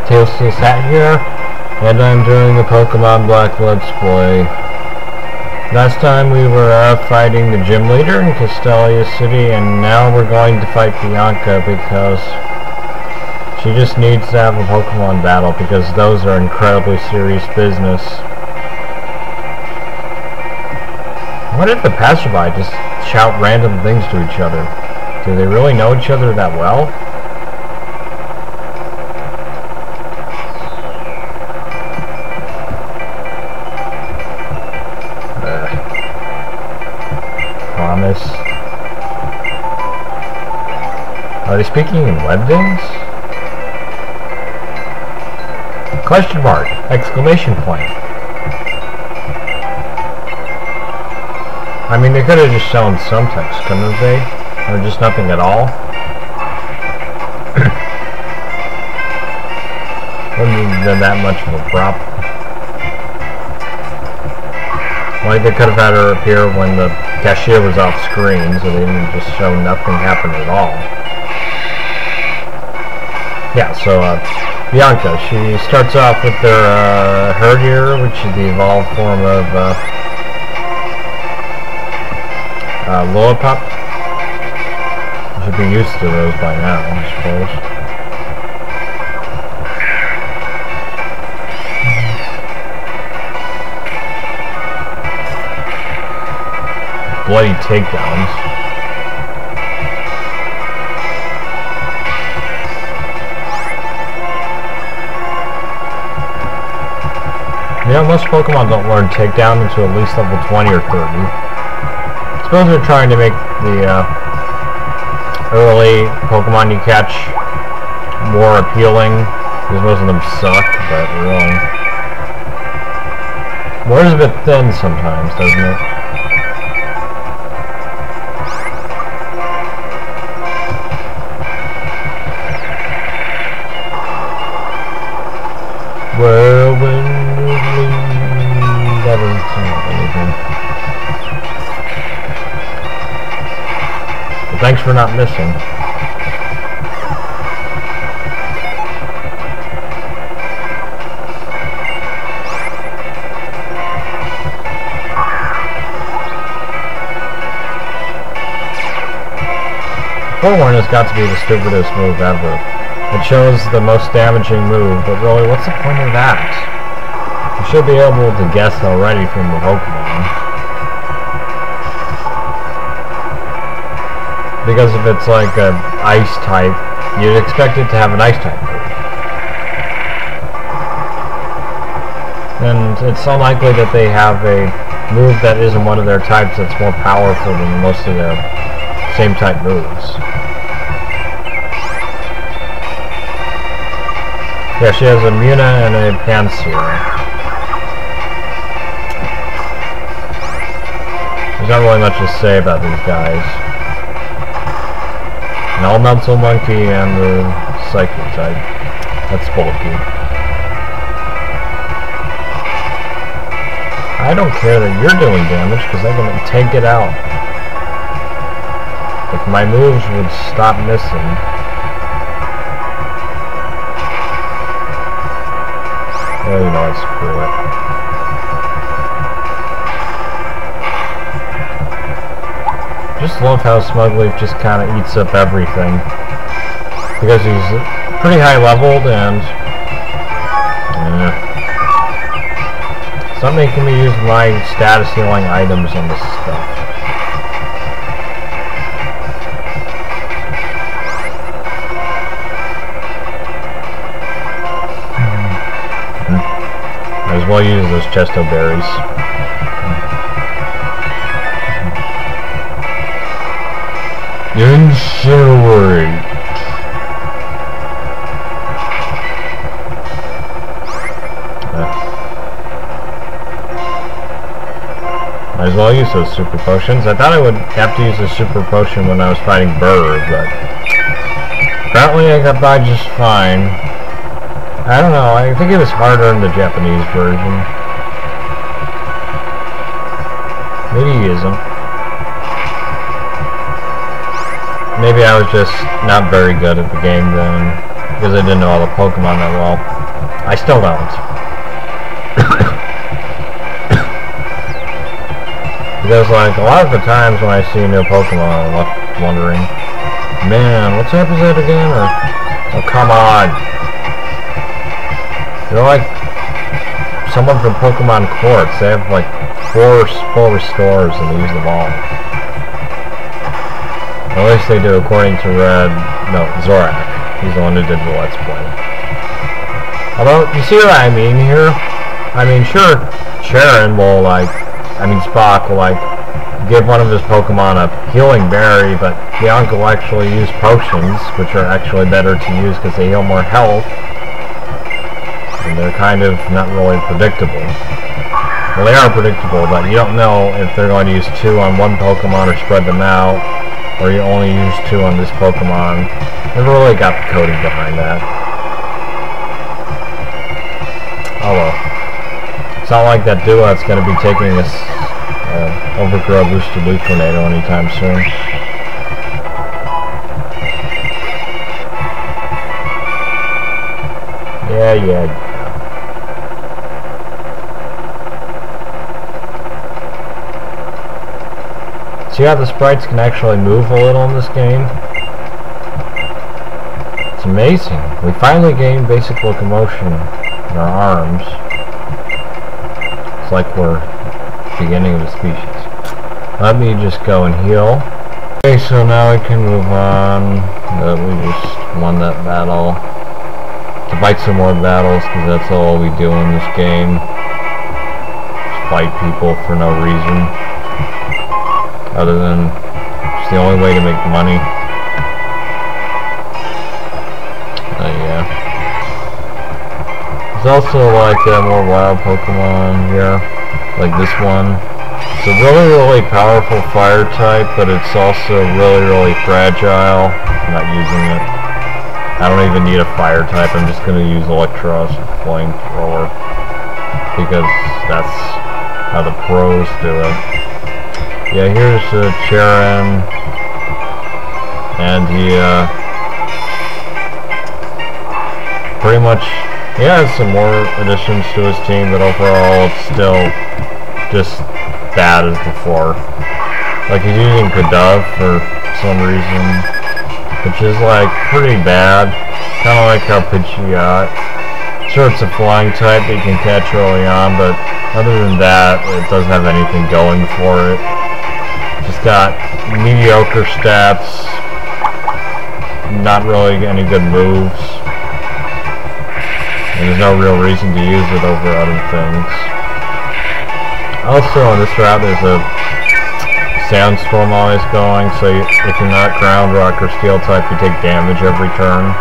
Tails Still Sat Here, and I'm doing the Pokemon Black Let's Play. Last time we were fighting the gym leader in Castelia City, and now we're going to fight Bianca because she just needs to have a Pokemon battle, because those are incredibly serious business. What if the passerby just shout random things to each other? Do they really know each other that well? Promise. Are they speaking in Webdings? Question mark! Exclamation point! I mean, they could have just shown some text, couldn't they? Or just nothing at all? Wouldn't have been that much of a problem. Like, they could have had her appear when the cashier was off screen, so they didn't just show nothing happened at all. Yeah, so, Bianca, she starts off with their, Herdier, which is the evolved form of, Lillipup. You should be used to those by now, I suppose. Bloody takedowns. You know, most Pokemon don't learn takedown until at least level 20 or 30. I suppose they're trying to make the early Pokemon you catch more appealing, because most of them suck, but really. Water's a bit thin sometimes, doesn't it? Well, when that doesn't sound like anything. But thanks for not missing. Forewarn has got to be the stupidest move ever. It shows the most damaging move, but really, what's the point of that? You should be able to guess already from the Pokemon. Because if it's like an ice type, you'd expect it to have an ice type move. And it's unlikely that they have a move that isn't one of their types that's more powerful than most of their same type moves. Yeah, she has a Muna and a Pansear. There's not really much to say about these guys. An Elemental Monkey and the Psychic type. That's bulky. I don't care that you're doing damage, because I can tank it out. If my moves would stop missing. Well, you know, screw it. Just love how Smugleaf just kind of eats up everything. Because he's pretty high leveled and... Stop making me use my status healing items on this stuff. Might as well use those Chesto berries. Incinerate. Might as well use those super potions. I thought I would have to use a super potion when I was fighting Bird, but apparently I got by just fine. I don't know, I think it was harder in the Japanese version. Maybe he isn't. Maybe I was just not very good at the game then. because I didn't know all the Pokemon that well. I still don't. Because like a lot of the times when I see a new Pokemon, I'm left wondering, man, what type is that again? Or, oh come on. They're like someone from Pokemon Quartz. They have like 4 full restores and they use them all. At least they do according to Zorak. He's the one who did the Let's Play. Although, you see what I mean here? I mean, sure, Spock will like give one of his Pokemon a healing berry, but Bianca will actually use potions, which are actually better to use because they heal more health. And they're kind of not really predictable. Well, they are predictable, but you don't know if they're going to use 2 on one Pokemon or spread them out, or you only use 2 on this Pokemon. Never really got the coding behind that. Oh well. It's not like that duet's going to be taking this Overgrow Boosted Leaf Tornado anytime soon. Yeah. See how the sprites can actually move a little in this game? It's amazing. We finally gained basic locomotion in our arms. It's like we're beginning of the species. Let me just go and heal. Okay, so now we can move on. We just won that battle. To fight some more battles, because that's all we do in this game. Just fight people for no reason. Other than it's the only way to make money. Yeah. There's also like more wild Pokemon here, like this one. It's a really powerful fire type, but it's also really fragile. I'm not using it. I don't even need a fire type. I'm just going to use Electros Flamethrower because that's how the pros do it. Yeah, here's Charon, and he pretty much he has some more additions to his team, but overall it's still just bad as before. Like he's using Kadov for some reason, which is like pretty bad, kind of like how Pidgeot. Sure, it's a flying type that you can catch early on, but other than that, it doesn't have anything going for it. Just got mediocre stats, not really any good moves, and there's no real reason to use it over other things. Also on this route there's a Sandstorm always going, so if you're not Ground, Rock, or Steel type, you take damage every turn,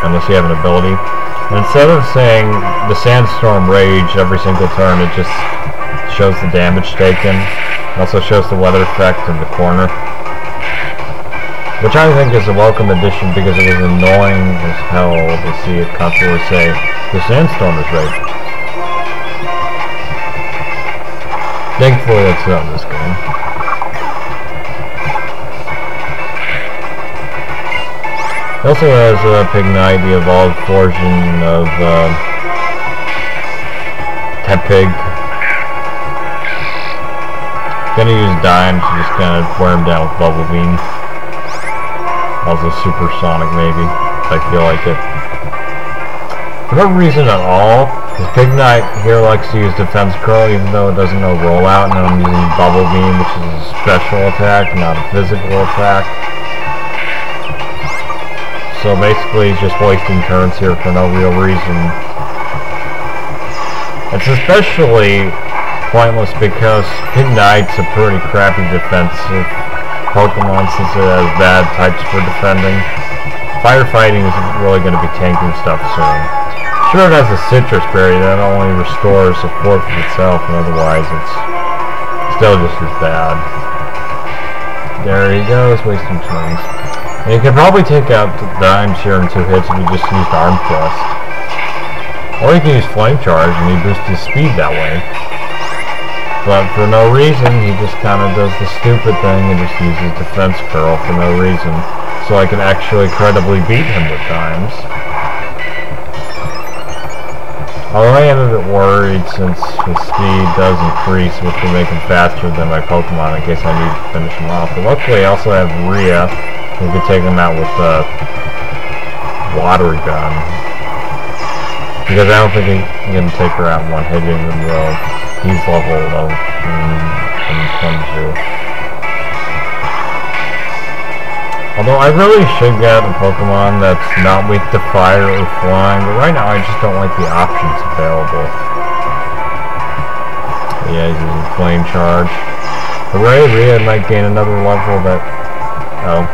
unless you have an ability. And instead of saying the Sandstorm Rage every single turn, it just shows the damage taken. It also shows the weather effect in the corner, which I think is a welcome addition because it was annoying as hell to see it constantly say, the Sandstorm is raging. Thankfully it's not in this game. It also has Pignite, the evolved version of Tepig. Gonna use Dime to just kind of wear him down with Bubble Beam. Also Supersonic maybe, if I feel like it. For no reason at all, because Pignite here likes to use Defense Curl even though it doesn't know Rollout, and I'm using Bubble Beam, which is a special attack, not a physical attack. So basically he's just wasting turns here for no real reason. It's especially pointless because Pignite's a pretty crappy defensive Pokemon since it has bad types for defending. Firefighting isn't really going to be tanking stuff soon. Sure, it has a Citrus Berry that only restores a fourth of itself, and otherwise it's still just as bad. There he goes, wasting turns. And you can probably take out Dimes here in 2 hits if you just used Arm Thrust. Or you can use Flame Charge and he boosts his speed that way. But for no reason, he just kind of does the stupid thing and just uses Defense Curl for no reason. So I can actually credibly beat him with Dimes. Although I am a bit worried since his speed does increase, which will make him faster than my Pokemon in case I need to finish him off. But luckily I also have Rhea, who can take him out with a water gun. Because I don't think I'm going to take her out in one hit even though he's level 22. Although I really should get a Pokemon that's not weak to fire or flying, but right now I just don't like the options available. Yeah, he's using Flame Charge. Hooray, Rhea might gain another level that... Oh.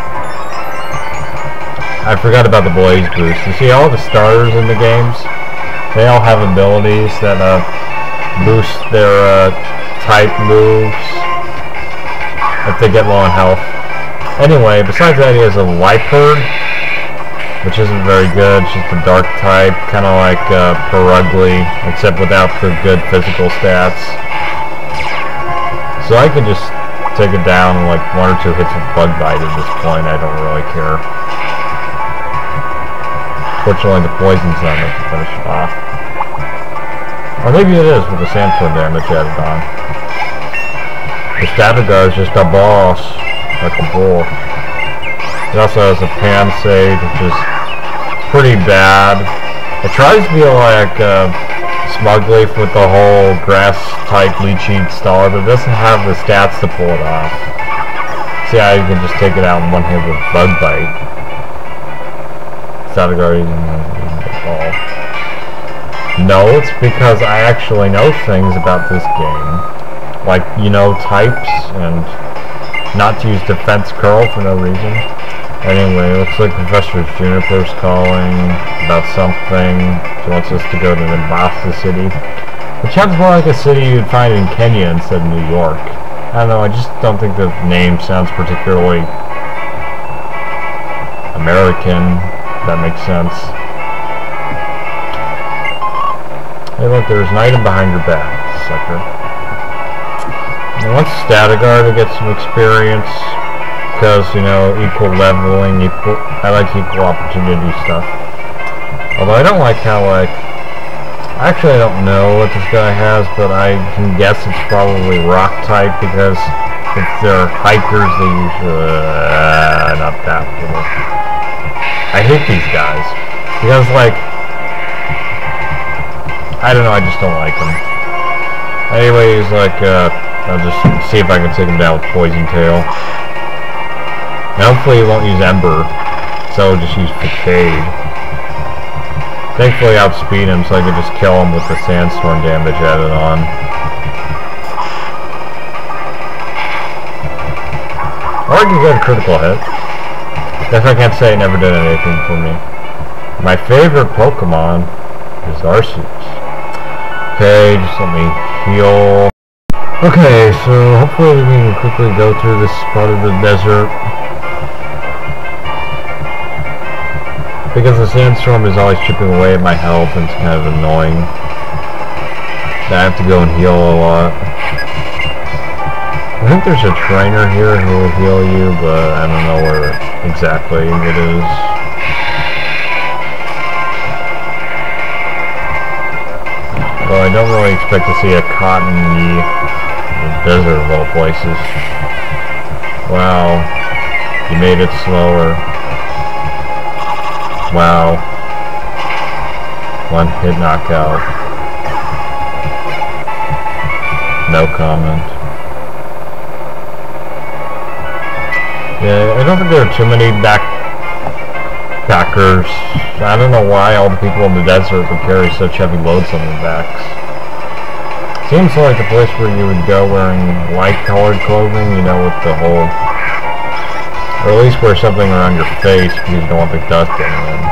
I forgot about the Blaze Boost. You see all the starters in the games? They all have abilities that boost their type moves if they get low on health. Anyway, besides that, he has a Liepard, which isn't very good. It's just a dark type, kind of like Perugly, except without the good physical stats. So I can just take it down in like 1 or 2 hits of Bug Bite at this point. I don't really care. Fortunately, the poison's not enough to finish it off. Or maybe it is with the Sandstorm damage added on. The Statigar is just a boss. Like a bull. It also has a Pansage, which is pretty bad. It tries to be like Smugleaf with the whole grass type Leechy style, but it doesn't have the stats to pull it off. See how you can just take it out in one hit with Bug Bite. Statigar using the ball. No, it's because I actually know things about this game. Like, you know, types and not to use Defense Curl for no reason. Anyway, looks like Professor Juniper's calling about something. She wants us to go to Nimbasa City, which sounds more like a city you'd find in Kenya instead of New York. I don't know, I just don't think the name sounds particularly American, if that makes sense. Hey look, there's an item behind your back, sucker. I want Statigar to get some experience, because, you know, equal leveling, I like equal opportunity stuff. Although I don't like how, like, actually I don't know what this guy has, but I can guess it's probably rock type, because if they're hikers, they usually, not that cool. I hate these guys, because, like, I don't know, I just don't like them. Anyways, like, I'll just see if I can take him down with Poison Tail. And hopefully he won't use Ember, so I'll just use Facade. Thankfully I outspeed him so I can just kill him with the Sandstorm damage added on. Or I can get a critical hit. Guess I can't say it never did anything for me. My favorite Pokemon is Arceus. Okay, just let me heal. Okay, so hopefully we can quickly go through this part of the desert. Because the Sandstorm is always chipping away at my health and it's kind of annoying. I have to go and heal a lot. I think there's a trainer here who will heal you, but I don't know where exactly it is. Well, I don't really expect to see a cottony desert of all places. Wow. You made it slower. Wow. One hit knockout. No comment. Yeah, I don't think there are too many backpackers. I don't know why all the people in the desert would carry such heavy loads on their backs. Seems like a place where you would go wearing light-colored clothing, you know, with the whole... Or at least wear something around your face because you don't want the dust getting in.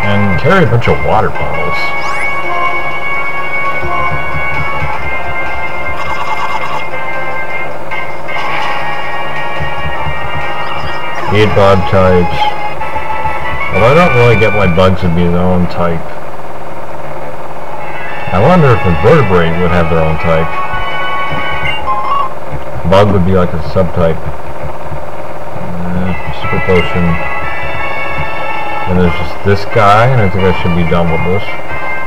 And carry a bunch of water bottles. Eat bug types. Although I don't really get why bugs would be their own type. I wonder if invertebrate would have their own type. Bug would be like a subtype. Super potion. And there's just this guy, and I think I should be done with this.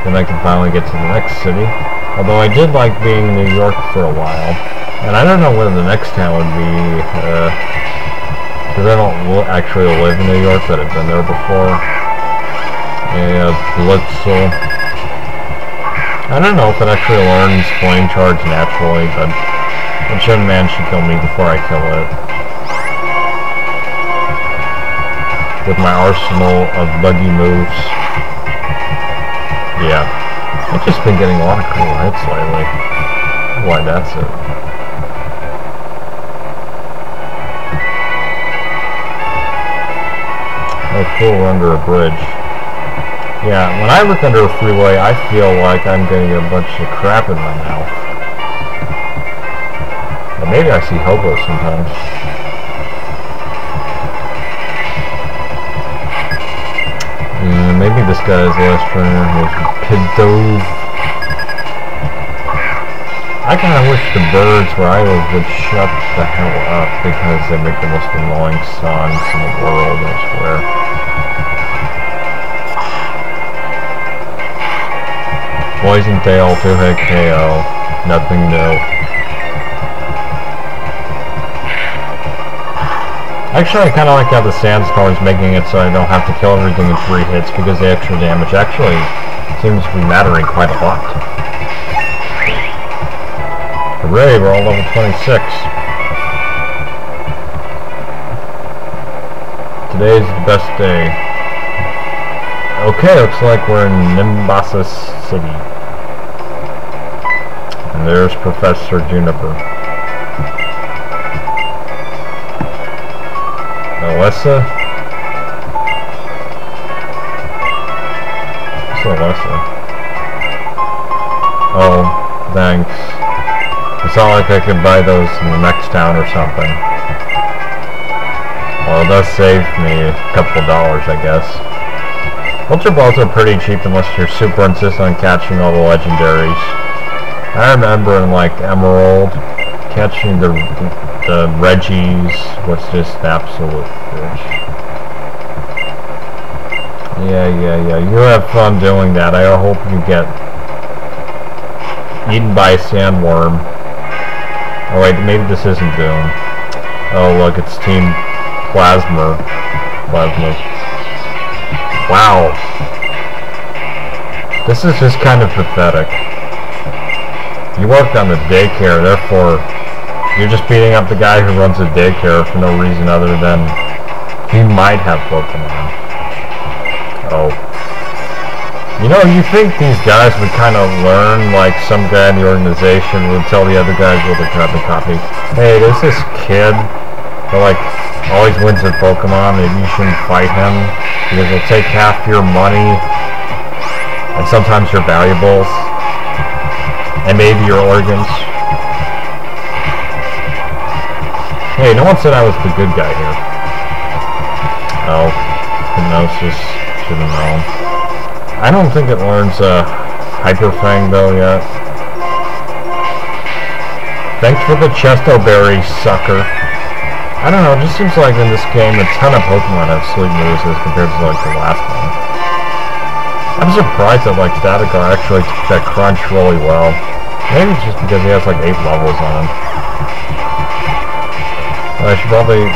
Then I can finally get to the next city. Although I did like being in New York for a while. And I don't know where the next town would be, because I don't actually live in New York, but I've been there before. Yeah, Blitzel. I don't know if it actually learns flame charge naturally, but the Gem Man should kill me before I kill it. With my arsenal of buggy moves. Yeah. I've just been getting a lot of cool hits lately. Why, that's it. Oh cool, we're under a bridge. Yeah, when I look under a freeway, I feel like I'm getting a bunch of crap in my mouth. But maybe I see hobos sometimes. Maybe this guy is the last trainer. Here's Kidove. I kind of wish the birds where I live would shut the hell up because they make the most annoying songs in the world, I swear. Poison tail, 2-hit KO. Nothing new. Actually, I kind of like how the Sandstorm's making it so I don't have to kill everything in 3 hits because the extra damage actually seems to be mattering quite a lot. Hooray, we're all level 26. Today's the best day. Okay, looks like we're in Nimbasa City. And there's Professor Juniper. Alyssa? What's Alyssa? Oh, thanks. It's not like I could buy those in the next town or something. Well, it does save me a couple of dollars, I guess. Ultra Balls are pretty cheap unless you're super insistent on catching all the legendaries. I remember in like Emerald, catching the Reggies was just absolute bitch. Yeah. You have fun doing that. I hope you get eaten by a sandworm. Oh wait, maybe this isn't Doom. Oh look, it's Team Plasma. Wow. This is just kind of pathetic. You worked on the daycare, therefore you're just beating up the guy who runs a daycare for no reason other than he might have Pokemon. Oh. You know, you think these guys would kind of learn, like some guy in the organization would tell the other guys with a carbon copy, hey, there's this kid that like always wins at Pokemon, maybe you shouldn't fight him because he'll take half your money and sometimes your valuables and maybe your organs. Hey, no one said I was the good guy here. Oh, hypnosis. Should have known. I don't think it learns Hyper Fang though yet. Thanks for the Chesto Berry, sucker. I don't know, it just seems like in this game a ton of Pokemon have sleep moves as compared to like the last one. I'm surprised that like Staticar actually took that crunch really well. Maybe it's just because he has like 8 levels on him. I should probably...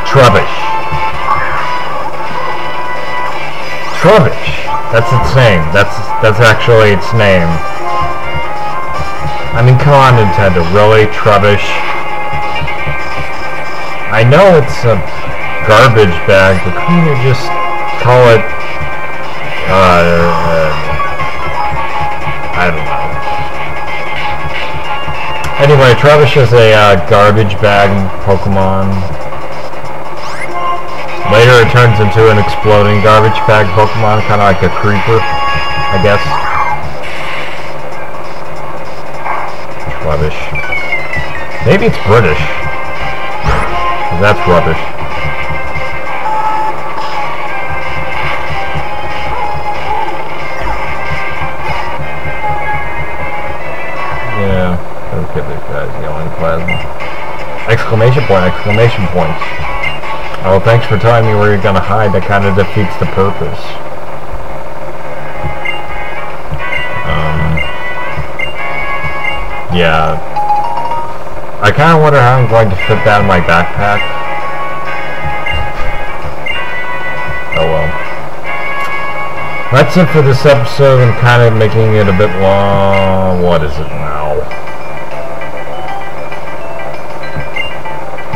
Trubbish. That's its name. That's actually its name. I mean, come on, Nintendo. Really? Trubbish? I know it's a garbage bag, but couldn't you just call it... I don't know. Anyway, Trubbish is a garbage bag Pokemon. Later it turns into an exploding garbage bag Pokemon, kind of like a creeper, I guess. Rubbish. Maybe it's British. 'Cause that's rubbish. Yeah, look at this guy's yelling plasma. Exclamation point, exclamation point. Oh, thanks for telling me where you're gonna hide. That kind of defeats the purpose. Yeah. I kind of wonder how I'm going to fit that in my backpack. Oh well. That's it for this episode. I'm kind of making it a bit long. What is it now?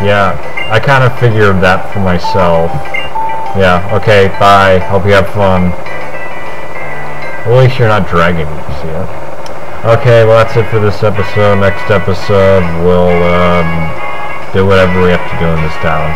Yeah, I kind of figured that for myself. Yeah, okay, bye. Hope you have fun. At least you're not dragging me, see ya. Okay, well that's it for this episode. Next episode, we'll do whatever we have to do in this town.